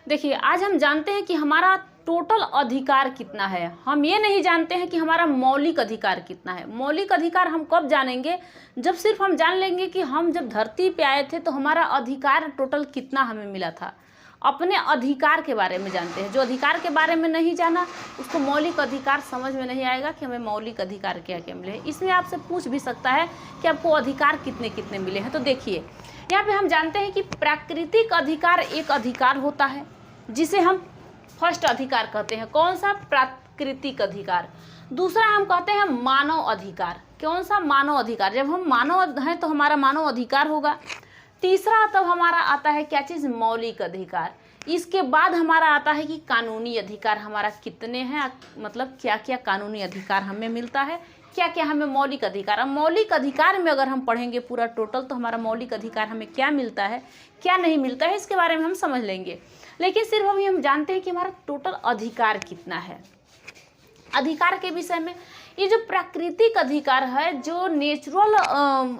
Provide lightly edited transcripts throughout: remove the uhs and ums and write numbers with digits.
देखिए, आज हम जानते हैं कि हमारा टोटल अधिकार कितना है। हम ये नहीं जानते हैं कि हमारा मौलिक अधिकार कितना है। मौलिक अधिकार हम कब जानेंगे, जब सिर्फ हम जान लेंगे कि हम जब धरती पे आए थे तो हमारा अधिकार टोटल कितना हमें मिला था। अपने अधिकार के बारे में जानते हैं। जो अधिकार के बारे में नहीं जाना उसको मौलिक अधिकार समझ में नहीं आएगा कि हमें मौलिक अधिकार क्या क्या मिले। इसमें आपसे पूछ भी सकता है कि आपको अधिकार कितने कितने मिले हैं। तो देखिए, यहाँ पे हम जानते हैं कि प्राकृतिक अधिकार एक अधिकार होता है जिसे हम फर्स्ट अधिकार कहते हैं। कौन सा? प्राकृतिक अधिकार। दूसरा हम कहते हैं मानव अधिकार। कौन सा? मानव अधिकार। जब हम मानव हैं तो हमारा मानव अधिकार होगा। तीसरा तब हमारा आता है क्या चीज़? मौलिक अधिकार। इसके बाद हमारा आता है कि कानूनी अधिकार हमारा कितने हैं, मतलब क्या क्या कानूनी अधिकार हमें मिलता है, क्या क्या हमें मौलिक अधिकार। अब मौलिक अधिकार में अगर हम पढ़ेंगे पूरा टोटल तो हमारा मौलिक अधिकार हमें क्या मिलता है, क्या नहीं मिलता है, इसके बारे में हम समझ लेंगे। लेकिन सिर्फ अभी हम जानते हैं कि हमारा टोटल अधिकार कितना है। अधिकार के विषय में ये जो प्राकृतिक अधिकार है, जो नेचुरल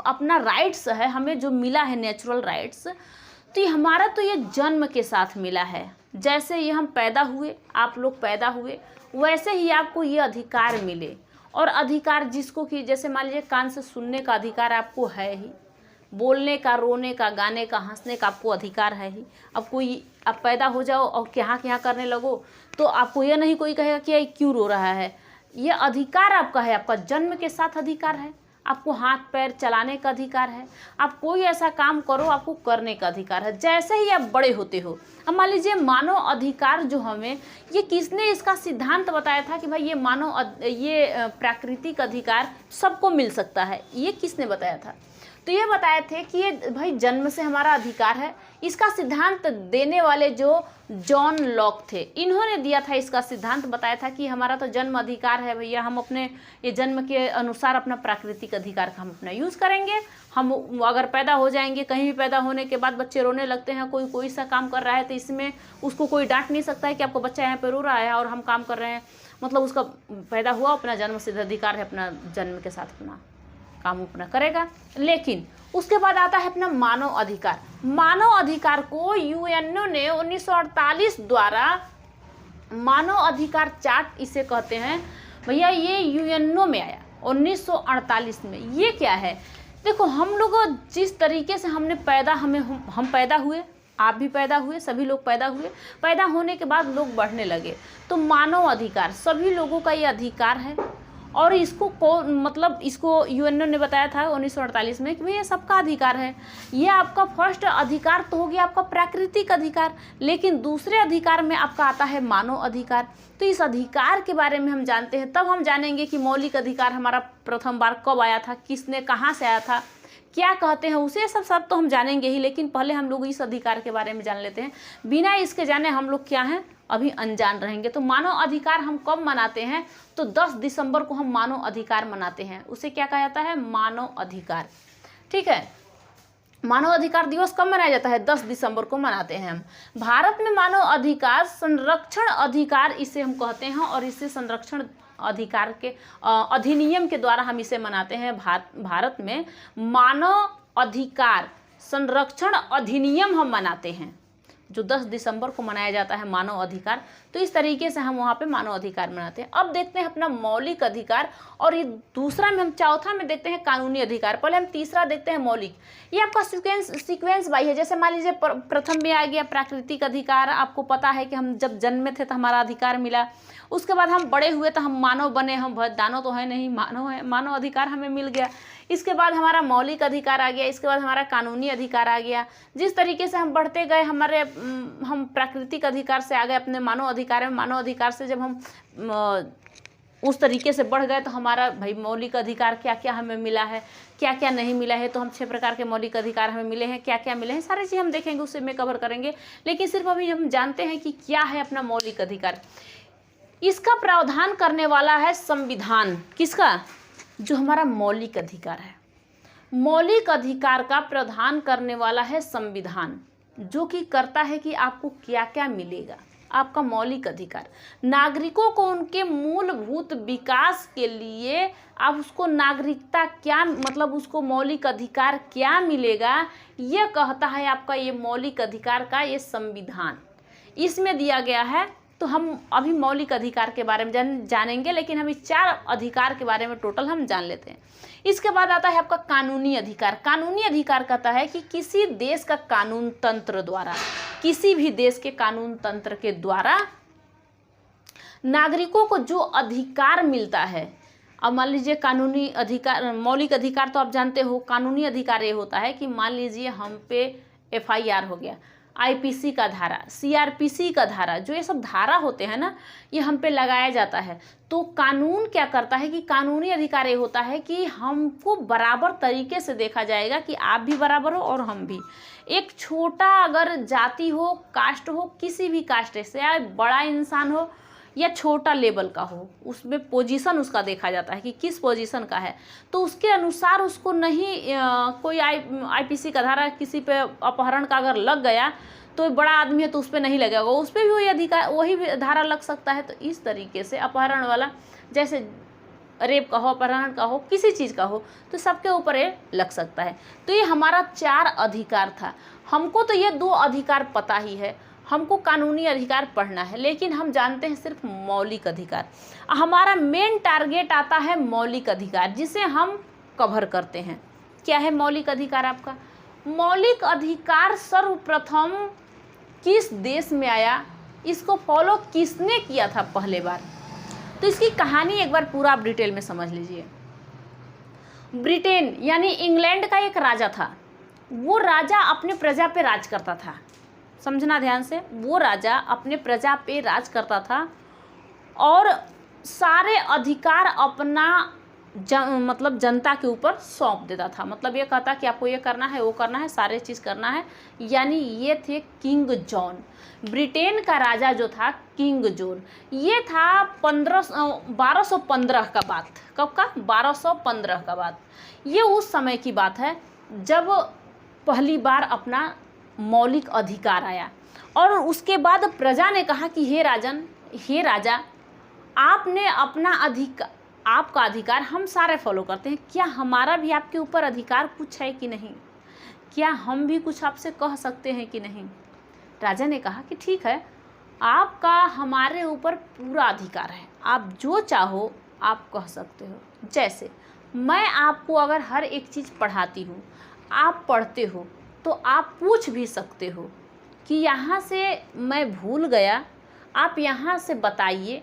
अपना राइट्स है, हमें जो मिला है नेचुरल राइट्स, तो ये हमारा तो ये जन्म के साथ मिला है। जैसे ये हम पैदा हुए, आप लोग पैदा हुए, वैसे ही आपको ये अधिकार मिले। और अधिकार जिसको कि जैसे मान लीजिए कान से सुनने का अधिकार आपको है ही, बोलने का, रोने का, गाने का, हंसने का आपको अधिकार है ही। अब कोई आप पैदा हो जाओ और क्या करने लगो तो आपको यह नहीं कोई कहेगा कि ये क्यों रो रहा है। ये अधिकार आपका है, आपका जन्म के साथ अधिकार है। आपको हाथ पैर चलाने का अधिकार है। आप कोई ऐसा काम करो आपको करने का अधिकार है। जैसे ही आप बड़े होते हो, अब मान लीजिए मानव अधिकार जो हमें, ये किसने इसका सिद्धांत बताया था कि भाई ये प्राकृतिक अधिकार सबको मिल सकता है, ये किसने बताया था? तो ये बताए थे कि ये भाई जन्म से हमारा अधिकार है। इसका सिद्धांत देने वाले जो जॉन लॉक थे, इन्होंने दिया था इसका सिद्धांत, बताया था कि हमारा तो जन्म अधिकार है भैया, हम अपने ये जन्म के अनुसार अपना प्राकृतिक अधिकार का हम अपना यूज़ करेंगे। हम अगर पैदा हो जाएंगे, कहीं भी पैदा होने के बाद बच्चे रोने लगते हैं, कोई सा काम कर रहा है तो इसमें उसको कोई डांट नहीं सकता है कि आपको बच्चा यहाँ पे रो रहा है और हम काम कर रहे हैं, मतलब उसका पैदा हुआ, अपना जन्म सिद्ध अधिकार है, अपना जन्म के साथ अपना काम अपना करेगा। लेकिन उसके बाद आता है अपना मानव अधिकार। मानव अधिकार को यूएनओ ने 1948 द्वारा मानव अधिकार चार्ट इसे कहते हैं भैया, ये यूएनओ में आया 1948 में। ये क्या है? देखो, हम लोग जिस तरीके से हम पैदा हुए, आप भी पैदा हुए, सभी लोग पैदा हुए, पैदा होने के बाद लोग बढ़ने लगे, तो मानव अधिकार सभी लोगों का ये अधिकार है। और इसको यूएनओ ने बताया था 1948 में कि भाई ये सबका अधिकार है। ये आपका फर्स्ट अधिकार तो हो गया आपका प्राकृतिक अधिकार, लेकिन दूसरे अधिकार में आपका आता है मानव अधिकार। तो इस अधिकार के बारे में हम जानते हैं, तब हम जानेंगे कि मौलिक अधिकार हमारा प्रथम बार कब आया था, किसने, कहाँ से आया था, क्या कहते हैं उसे, सब तो हम जानेंगे ही। लेकिन पहले हम लोग इस अधिकार के बारे में जान लेते हैं। बिना इसके जाने हम लोग क्या हैं, अभी अनजान रहेंगे। तो मानव अधिकार हम कब मनाते हैं? तो 10 दिसंबर को हम मानव अधिकार मनाते हैं। उसे क्या कहा जाता है? मानव अधिकार। ठीक है, मानव अधिकार दिवस कब मनाया जाता है? 10 दिसंबर को मनाते हैं हम। भारत में मानव अधिकार संरक्षण अधिकार इसे हम कहते हैं, और इसे संरक्षण अधिकार के अधिनियम के द्वारा हम इसे मनाते हैं। भारत में मानव अधिकार संरक्षण अधिनियम हम मनाते हैं, जो 10 दिसंबर को मनाया जाता है मानव अधिकार। तो इस तरीके से हम वहाँ पे मानव अधिकार मनाते हैं। अब देखते हैं अपना मौलिक अधिकार, और ये दूसरा में हम चौथा में देखते हैं कानूनी अधिकार। पहले हम तीसरा देखते हैं मौलिक। ये आपका सीक्वेंस वाइज है। जैसे मान लीजिए प्रथम में आ गया प्राकृतिक अधिकार। आपको पता है कि हम जब जन्मे थे तो हमारा अधिकार मिला, उसके बाद हम बड़े हुए तो हम मानव बने, हम दानव तो है नहीं, मानव है, मानव अधिकार हमें मिल गया। इसके बाद हमारा मौलिक अधिकार आ गया, इसके बाद हमारा कानूनी अधिकार आ गया। जिस तरीके से हम बढ़ते गए, हम प्राकृतिक अधिकार से आ गए अपने मानव अधिकार में। मानव अधिकार से जब हम उस तरीके से बढ़ गए तो हमारा भाई मौलिक अधिकार क्या क्या हमें मिला है, क्या क्या नहीं मिला है। तो हम 6 प्रकार के मौलिक अधिकार हमें मिले हैं, क्या क्या मिले हैं, सारी चीज़ हम देखेंगे, उससे में कवर करेंगे। लेकिन सिर्फ अभी हम जानते हैं कि क्या है अपना मौलिक अधिकार। इसका प्रावधान करने वाला है संविधान। किसका? जो हमारा मौलिक अधिकार है। मौलिक अधिकार का प्रावधान करने वाला है संविधान, जो कि करता है कि आपको क्या क्या मिलेगा। आपका मौलिक अधिकार, नागरिकों को उनके मूलभूत विकास के लिए आप उसको नागरिकता क्या, मतलब उसको मौलिक अधिकार क्या मिलेगा, यह कहता है आपका ये मौलिक अधिकार का ये संविधान। इसमें दिया गया है। तो हम अभी मौलिक अधिकार के बारे में जानेंगे, लेकिन हम इस 4 अधिकार के बारे में टोटल हम जान लेते हैं। इसके बाद आता है आपका कानूनी अधिकार। कानूनी अधिकार कहता है कि किसी देश का कानून तंत्र द्वारा, किसी भी देश के कानून तंत्र के द्वारा नागरिकों को जो अधिकार मिलता है। अब मान लीजिए कानूनी अधिकार, मौलिक अधिकार तो आप जानते हो। कानूनी अधिकार ये होता है कि मान लीजिए हम पे FIR हो गया, IPC का धारा, CRPC का धारा, जो ये सब धारा होते हैं ना, ये हम पे लगाया जाता है। तो कानून क्या करता है कि कानूनी अधिकार ये होता है कि हमको बराबर तरीके से देखा जाएगा कि आप भी बराबर हो और हम भी। एक छोटा अगर जाति हो, कास्ट हो, किसी भी कास्ट से, या बड़ा इंसान हो या छोटा लेवल का हो, उसमें पोजीशन उसका देखा जाता है कि किस पोजीशन का है। तो उसके अनुसार उसको नहीं कोई IPC का धारा किसी पे अपहरण का अगर लग गया तो बड़ा आदमी है तो उस पर नहीं लगेगा, उस पर भी वही अधिकार, वही धारा लग सकता है। तो इस तरीके से अपहरण वाला, जैसे रेप का हो, अपहरण का हो, किसी चीज़ का हो, तो सबके ऊपर ये लग सकता है। तो ये हमारा 4 अधिकार था। हमको तो ये 2 अधिकार पता ही है, हमको कानूनी अधिकार पढ़ना है, लेकिन हम जानते हैं सिर्फ मौलिक अधिकार। हमारा मेन टारगेट आता है मौलिक अधिकार, जिसे हम कवर करते हैं। क्या है मौलिक अधिकार आपका? मौलिक अधिकार सर्वप्रथम किस देश में आया, इसको फॉलो किसने किया था पहले बार, तो इसकी कहानी एक बार पूरा आप डिटेल में समझ लीजिए। ब्रिटेन यानी इंग्लैंड का एक राजा था। वो राजा अपने प्रजा पे राज करता था। समझना ध्यान से, वो राजा अपने प्रजा पे राज करता था और सारे अधिकार अपना मतलब जनता के ऊपर सौंप देता था। मतलब ये कहता कि आपको ये करना है, वो करना है, सारे चीज़ करना है। यानी ये थे किंग जॉन। ब्रिटेन का राजा जो था किंग जॉन, ये था 1215 का बात। कब का? 1215 का बात। ये उस समय की बात है जब पहली बार अपना मौलिक अधिकार आया। और उसके बाद प्रजा ने कहा कि हे राजन, हे राजा, आपने अपना अधिकार, आपका अधिकार हम सारे फॉलो करते हैं, क्या हमारा भी आपके ऊपर अधिकार कुछ है कि नहीं? क्या हम भी कुछ आपसे कह सकते हैं कि नहीं? राजा ने कहा कि ठीक है, आपका हमारे ऊपर पूरा अधिकार है, आप जो चाहो आप कह सकते हो। जैसे मैं आपको अगर हर एक चीज़ पढ़ाती हूँ, आप पढ़ते हो, तो आप पूछ भी सकते हो कि यहाँ से मैं भूल गया, आप यहाँ से बताइए,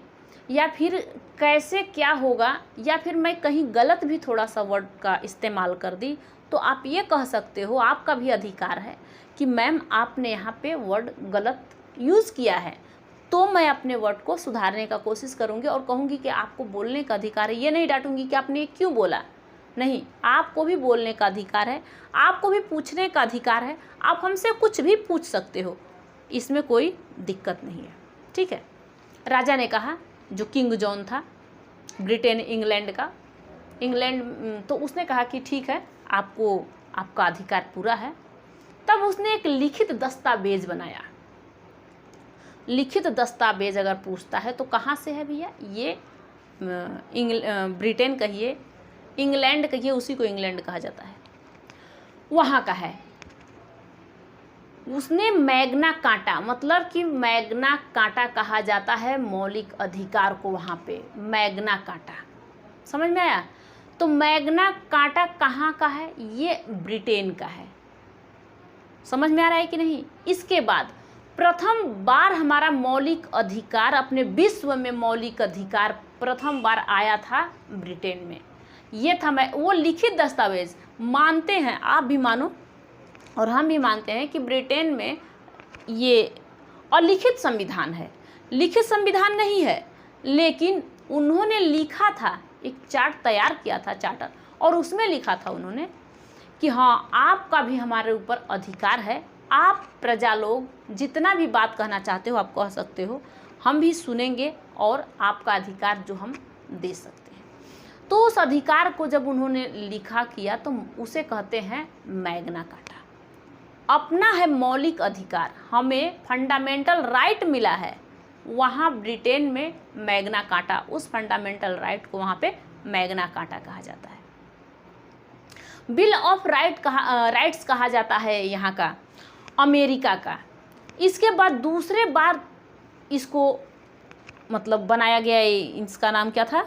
या फिर कैसे क्या होगा, या फिर मैं कहीं गलत भी थोड़ा सा वर्ड का इस्तेमाल कर दी, तो आप ये कह सकते हो। आपका भी अधिकार है कि मैम आपने यहाँ पे वर्ड गलत यूज़ किया है, तो मैं अपने वर्ड को सुधारने का कोशिश करूँगी और कहूँगी कि आपको बोलने का अधिकार है। ये नहीं डांटूंगी कि आपने ये क्यों बोला, नहीं, आपको भी बोलने का अधिकार है, आपको भी पूछने का अधिकार है, आप हमसे कुछ भी पूछ सकते हो, इसमें कोई दिक्कत नहीं है। ठीक है। राजा ने कहा, जो किंग जॉन था ब्रिटेन इंग्लैंड का, तो उसने कहा कि ठीक है, आपको आपका अधिकार पूरा है। तब उसने एक लिखित दस्तावेज बनाया। लिखित दस्तावेज अगर पूछता है तो कहाँ से है भैया? ये ब्रिटेन कहिए, इंग्लैंड कहिए, उसी को इंग्लैंड कहा जाता है, वहाँ का है। उसने मैग्ना कार्टा, मतलब कि मैग्ना कार्टा कहा जाता है मौलिक अधिकार को, वहाँ पे मैग्ना कार्टा। समझ में आया? तो मैग्ना कार्टा कहाँ का है? ये ब्रिटेन का है। समझ में आ रहा है कि नहीं? इसके बाद प्रथम बार हमारा मौलिक अधिकार, अपने विश्व में मौलिक अधिकार प्रथम बार आया था ब्रिटेन में। ये था वो लिखित दस्तावेज। मानते हैं, आप भी मानो और हम भी मानते हैं कि ब्रिटेन में ये अलिखित संविधान है। लिखित संविधान नहीं है, लेकिन उन्होंने लिखा था, एक चार्ट तैयार किया था, चार्टर, और उसमें लिखा था उन्होंने कि हाँ, आपका भी हमारे ऊपर अधिकार है, आप प्रजा लोग जितना भी बात कहना चाहते हो आप कह सकते हो, हम भी सुनेंगे और आपका अधिकार जो हम दे सकते हैं। तो उस अधिकार को जब उन्होंने लिखा किया तो उसे कहते हैं मैग्ना कार्टा। अपना है मौलिक अधिकार, हमें फंडामेंटल राइट मिला है, वहाँ ब्रिटेन में मैग्ना कार्टा, उस फंडामेंटल राइट को वहाँ पे मैग्ना कार्टा कहा जाता है। बिल ऑफ राइट्स कहा जाता है यहाँ का, अमेरिका का। इसके बाद दूसरे बार इसको मतलब बनाया गया, इसका नाम क्या था,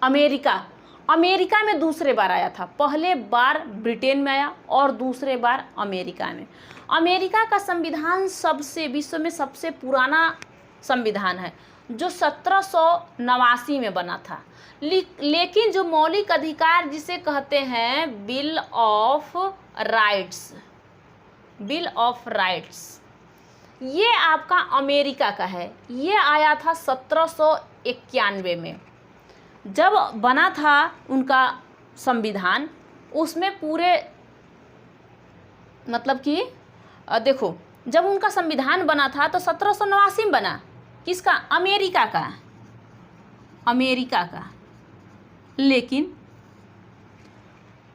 अमेरिका। अमेरिका में दूसरे बार आया था, पहले बार ब्रिटेन में आया और दूसरे बार अमेरिका में। अमेरिका का संविधान विश्व में सबसे पुराना संविधान है जो 1789 में बना था। लेकिन जो मौलिक अधिकार जिसे कहते हैं बिल ऑफ राइट्स, ये आपका अमेरिका का है। ये आया था 1791 में। जब बना था उनका संविधान, उसमें पूरे मतलब कि देखो, जब उनका संविधान बना था तो 1789 में बना। किसका? अमेरिका का। लेकिन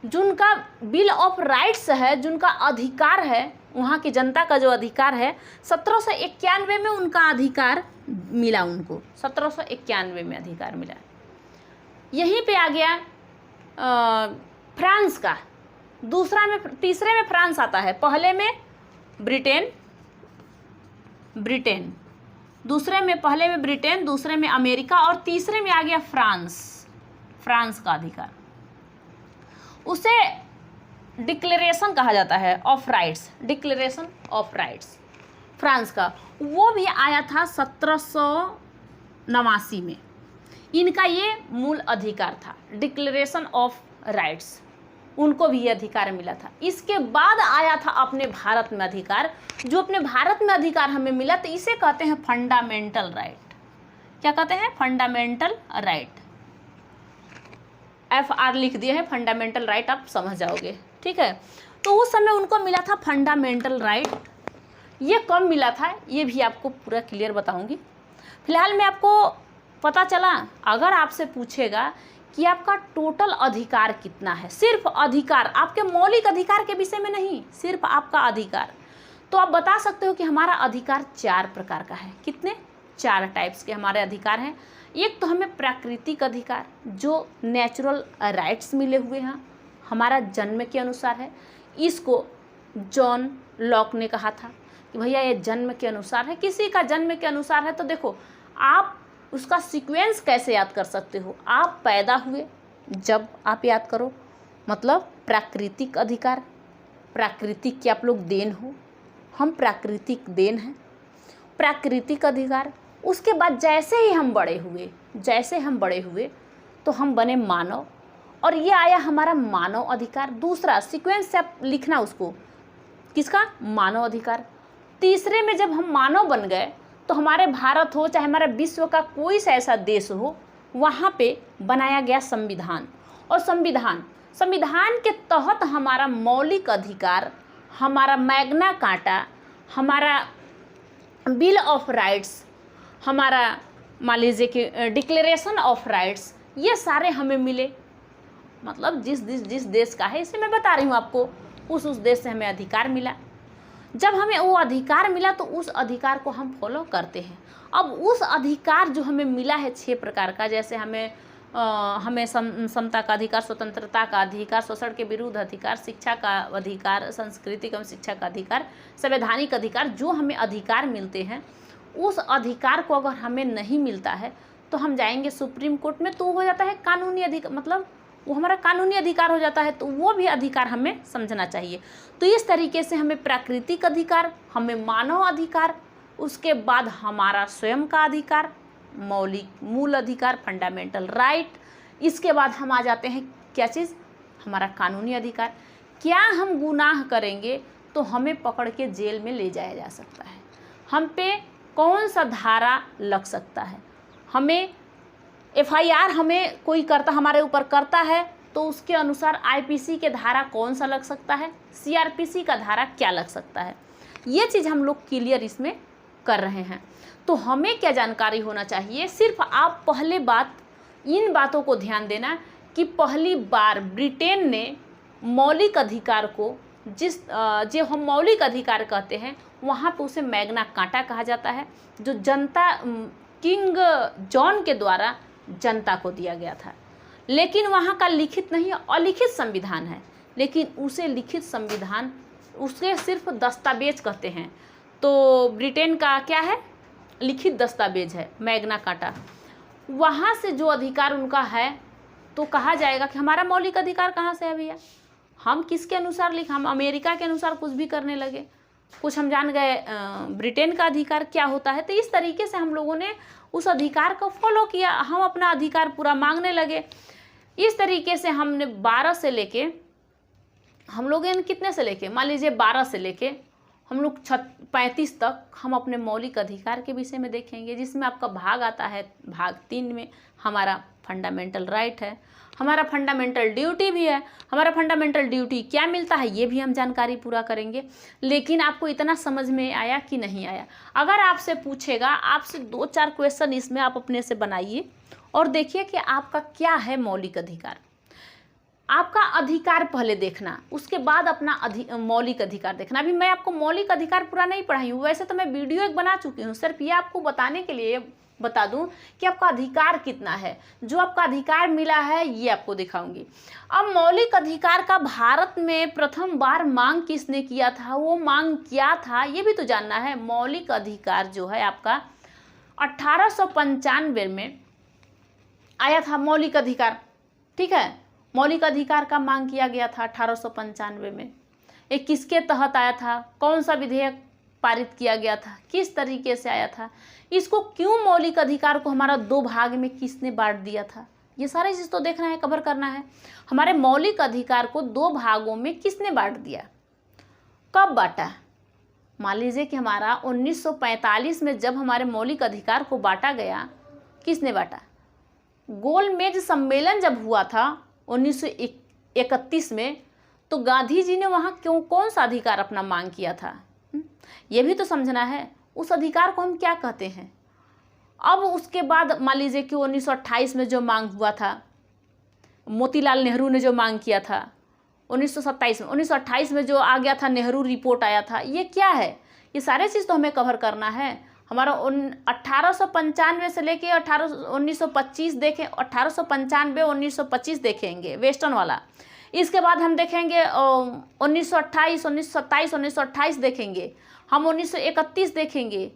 जिनका बिल ऑफ राइट्स है, जिनका अधिकार है, वहाँ की जनता का जो अधिकार है, 1791 में उनका अधिकार मिला उनको। 1791 में अधिकार मिला। यहीं पे आ गया फ्रांस का। तीसरे में फ्रांस आता है। पहले में ब्रिटेन, पहले में ब्रिटेन, दूसरे में अमेरिका और तीसरे में आ गया फ्रांस का अधिकार। उसे डिक्लेरेशन कहा जाता है of rights, declaration of rights France का। वो भी आया था 1789 में। इनका ये मूल अधिकार था, डिक्लेरेशन ऑफ राइट्स, उनको भी ये अधिकार मिला था। इसके बाद आया था अपने भारत में अधिकार। जो अपने भारत में अधिकार हमें मिला, तो इसे कहते हैं फंडामेंटल राइट। क्या कहते हैं? Fundamental right. FR लिख दिए हैं, फंडामेंटल राइट, आप समझ जाओगे, ठीक है। तो उस समय उनको मिला था फंडामेंटल राइट। ये कब मिला था ये भी आपको पूरा क्लियर बताऊंगी। फिलहाल में आपको पता चला, अगर आपसे पूछेगा कि आपका टोटल अधिकार कितना है, सिर्फ अधिकार, आपके मौलिक अधिकार के विषय में नहीं, सिर्फ आपका अधिकार, तो आप बता सकते हो कि हमारा अधिकार 4 प्रकार का है। कितने? 4 टाइप्स के हमारे अधिकार हैं। एक तो हमें प्राकृतिक अधिकार, जो नेचुरल राइट्स मिले हुए हैं, हमारा जन्म के अनुसार है। इसको जॉन लॉक ने कहा था कि भैया ये जन्म के अनुसार है। किसी का जन्म के अनुसार है तो देखो, आप उसका सीक्वेंस कैसे याद कर सकते हो? आप पैदा हुए जब आप याद करो, मतलब प्राकृतिक अधिकार, प्राकृतिक की आप लोग देन हो, हम प्राकृतिक देन हैं, प्राकृतिक अधिकार। उसके बाद जैसे हम बड़े हुए तो हम बने मानव, और ये आया हमारा मानव अधिकार। दूसरा सीक्वेंस से आप लिखना उसको, किसका? मानव अधिकार। तीसरे में जब हम मानव बन गए तो हमारे भारत हो चाहे हमारा विश्व का कोई सा ऐसा देश हो, वहाँ पे बनाया गया संविधान। और संविधान के तहत हमारा मौलिक अधिकार, हमारा मैग्ना कार्टा, हमारा बिल ऑफ राइट्स, हमारा मान लीजिए कि डिक्लेरेशन ऑफ राइट्स, ये सारे हमें मिले। मतलब जिस देश का है, इसे मैं बता रही हूँ आपको, उस देश से हमें अधिकार मिला। जब हमें वो अधिकार मिला तो उस अधिकार को हम फॉलो करते हैं। अब उस अधिकार जो हमें मिला है 6 प्रकार का, जैसे हमें समता का अधिकार, स्वतंत्रता का अधिकार, शोषण के विरुद्ध अधिकार, शिक्षा का अधिकार, संस्कृति एवं शिक्षा का अधिकार, संवैधानिक अधिकार, जो हमें अधिकार मिलते हैं, उस अधिकार को अगर हमें नहीं मिलता है तो हम जाएंगे सुप्रीम कोर्ट में, तो हो जाता है कानूनी अधिकार, मतलब वो हमारा कानूनी अधिकार हो जाता है। तो वो भी अधिकार हमें समझना चाहिए। तो इस तरीके से हमें प्राकृतिक अधिकार, हमें मानव अधिकार, उसके बाद हमारा स्वयं का अधिकार, मूल अधिकार, फंडामेंटल राइट। इसके बाद हम आ जाते हैं क्या चीज़? हमारा कानूनी अधिकार। क्या हम गुनाह करेंगे तो हमें पकड़ के जेल में ले जाया जा सकता है, हम पे कौन सा धारा लग सकता है, हमें FIR हमें कोई करता, हमारे ऊपर करता है तो उसके अनुसार IPC के धारा कौन सा लग सकता है, CRPC का धारा क्या लग सकता है, ये चीज़ हम लोग क्लियर इसमें कर रहे हैं। तो हमें क्या जानकारी होना चाहिए? सिर्फ आप पहले बात, इन बातों को ध्यान देना कि पहली बार ब्रिटेन ने मौलिक अधिकार को, जो हम मौलिक अधिकार कहते हैं, वहाँ पे उसे मैग्ना कार्टा कहा जाता है, जो जनता, किंग जॉन के द्वारा जनता को दिया गया था। लेकिन वहाँ का लिखित नहीं, अलिखित संविधान है। लेकिन उसे लिखित संविधान, उसके सिर्फ दस्तावेज कहते हैं। तो ब्रिटेन का क्या है, लिखित दस्तावेज है मैग्ना कार्टा, वहाँ से जो अधिकार उनका है तो कहा जाएगा कि हमारा मौलिक अधिकार कहाँ से है भैया। हम किसके अनुसार लिख, हम अमेरिका के अनुसार कुछ भी करने लगे, कुछ हम जान गए ब्रिटेन का अधिकार क्या होता है। तो इस तरीके से हम लोगों ने उस अधिकार को फॉलो किया, हम अपना अधिकार पूरा मांगने लगे। इस तरीके से हमने 12 से लेके, हम लोग कितने से लेके, मान लीजिए 12 से लेके हम लोग 35 तक हम अपने मौलिक अधिकार के विषय में देखेंगे, जिसमें आपका भाग आता है भाग 3 में हमारा फंडामेंटल राइट है, हमारा फंडामेंटल ड्यूटी भी है। हमारा फंडामेंटल ड्यूटी क्या मिलता है ये भी हम जानकारी पूरा करेंगे। लेकिन आपको इतना समझ में आया कि नहीं आया, अगर आपसे पूछेगा, आपसे 2-4 क्वेश्चन इसमें आप अपने से बनाइए और देखिए कि आपका क्या है मौलिक अधिकार। आपका अधिकार पहले देखना, उसके बाद अपना मौलिक अधिकार देखना। अभी मैं आपको मौलिक अधिकार पूरा नहीं पढ़ाई हूँ, वैसे तो मैं वीडियो एक बना चुकी हूँ, सिर्फ ये आपको बताने के लिए बता दूं कि आपका अधिकार कितना है। जो आपका अधिकार मिला है ये आपको दिखाऊंगी। अब मौलिक अधिकार का भारत में प्रथम बार मांग किसने किया था, वो मांग क्या था ये भी तो जानना है। मौलिक अधिकार जो है आपका 1895 में आया था मौलिक अधिकार, ठीक है। मौलिक अधिकार का मांग किया गया था 1895 में। ये किसके तहत आया था, कौन सा विधेयक पारित किया गया था, किस तरीके से आया था, इसको क्यों मौलिक अधिकार को हमारा 2 भाग में किसने बांट दिया था, ये सारी चीज़ तो देखना है, कवर करना है। हमारे मौलिक अधिकार को 2 भागों में किसने बांट दिया, कब बांटा। मान लीजिए कि हमारा 1945 में जब हमारे मौलिक अधिकार को बांटा गया, किसने बांटा, गोलमेज सम्मेलन जब हुआ था 1931 में, तो गांधी जी ने वहाँ कौन सा अधिकार अपना मांग किया था, ये भी तो समझना है। उस अधिकार को हम क्या कहते हैं। अब उसके बाद मान लीजिए कि 1928 में जो मांग हुआ था, मोतीलाल नेहरू ने जो मांग किया था 1927 में, 1928 में जो आ गया था नेहरू रिपोर्ट आया था, ये क्या है, ये सारे चीज़ तो हमें कवर करना है। हमारा 1895 से लेके 1925 देखें, 1895 1925 देखेंगे वेस्टर्न वाला। इसके बाद हम देखेंगे 1928, 1927, 1928 देखेंगे, हम 1931 देखेंगे,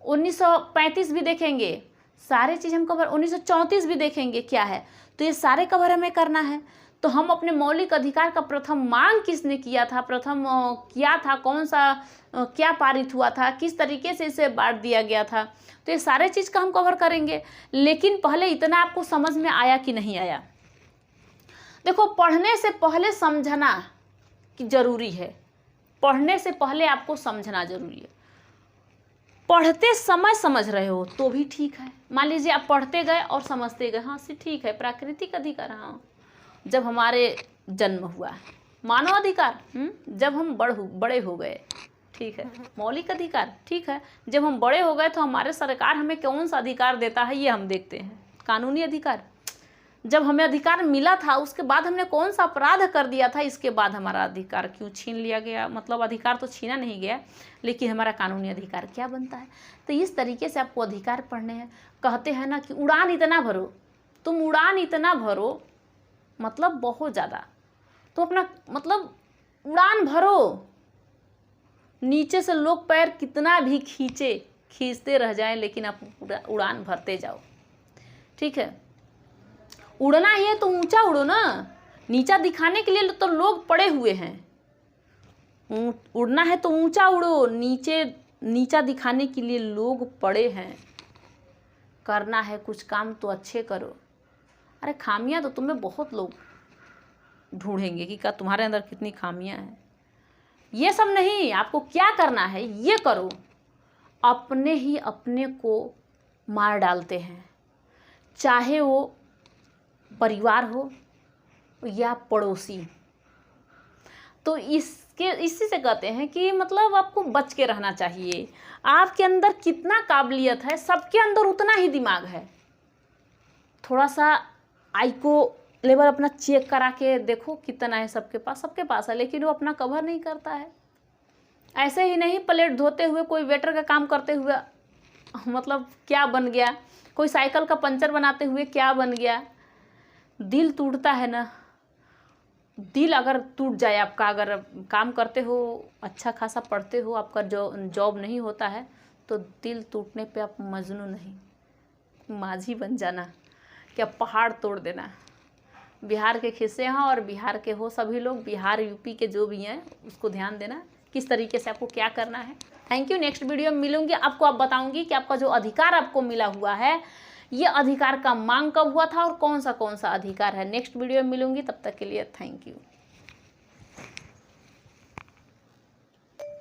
1935 भी देखेंगे, सारे चीज़ हम कवर, 1934 भी देखेंगे क्या है। तो ये सारे कवर हमें करना है। तो हम अपने मौलिक अधिकार का प्रथम मांग किसने किया था, प्रथम क्या था, कौन सा क्या पारित हुआ था, किस तरीके से इसे बांट दिया गया था, तो ये सारे चीज़ का हम कवर करेंगे। लेकिन पहले इतना आपको समझ में आया कि नहीं आया। देखो, पढ़ने से पहले समझना कि जरूरी है, पढ़ने से पहले आपको समझना जरूरी है। पढ़ते समय समझ रहे हो तो भी ठीक है। मान लीजिए आप पढ़ते गए और समझते गए, हाँ ठीक है, प्राकृतिक अधिकार, हाँ जब हमारे जन्म हुआ, मानव अधिकार जब हम बड़े हो गए, ठीक है, मौलिक अधिकार ठीक है, जब हम बड़े हो गए तो हमारे सरकार हमें कौन सा अधिकार देता है ये हम देखते हैं, कानूनी अधिकार। जब हमें अधिकार मिला था उसके बाद हमने कौन सा अपराध कर दिया था, इसके बाद हमारा अधिकार क्यों छीन लिया गया, मतलब अधिकार तो छीना नहीं गया, लेकिन हमारा कानूनी अधिकार क्या बनता है। तो इस तरीके से आपको अधिकार पढ़ने हैं। कहते हैं ना कि उड़ान इतना भरो, तुम उड़ान इतना भरो, मतलब बहुत ज़्यादा, तो अपना मतलब उड़ान भरो, नीचे से लोग पैर कितना भी खींचते रह जाएं, लेकिन आप उड़ान भरते जाओ, ठीक है। उड़ना ही है तो ऊंचा उड़ो ना, नीचा दिखाने के लिए तो लोग पड़े हुए हैं। उड़ना है तो ऊंचा उड़ो, नीचा दिखाने के लिए लोग पड़े हैं। करना है कुछ काम तो अच्छे करो। अरे खामियां तो तुम्हें बहुत लोग ढूंढेंगे कि क्या तुम्हारे अंदर कितनी खामियां हैं। ये सब नहीं, आपको क्या करना है ये करो। अपने ही अपने को मार डालते हैं, चाहे वो परिवार हो या पड़ोसी। तो इसी से कहते हैं कि मतलब आपको बच के रहना चाहिए। आपके अंदर कितना काबिलियत है, सबके अंदर उतना ही दिमाग है। थोड़ा सा आईको लेवल अपना चेक करा के देखो कितना है सबके पास है, लेकिन वो अपना कवर नहीं करता है। ऐसे ही नहीं, प्लेट धोते हुए कोई वेटर का काम करते हुए मतलब क्या बन गया, कोई साइकिल का पंचर बनाते हुए क्या बन गया। दिल टूटता है ना, दिल अगर टूट जाए आपका, अगर काम करते हो, अच्छा खासा पढ़ते हो, आपका जो जॉब नहीं होता है, तो दिल टूटने पे आप मजनू नहीं, माझी बन जाना, क्या पहाड़ तोड़ देना। बिहार के किस्से हैं और बिहार के हो सभी लोग, बिहार यूपी के जो भी हैं उसको ध्यान देना किस तरीके से आपको क्या करना है। Thank you. नेक्स्ट वीडियो में मिलूंगी, आपको अब बताऊंगी कि आपका जो अधिकार आपको मिला हुआ है, ये अधिकार का मांग कब हुआ था और कौन सा अधिकार है। नेक्स्ट वीडियो में मिलूंगी, तब तक के लिए थैंक यू।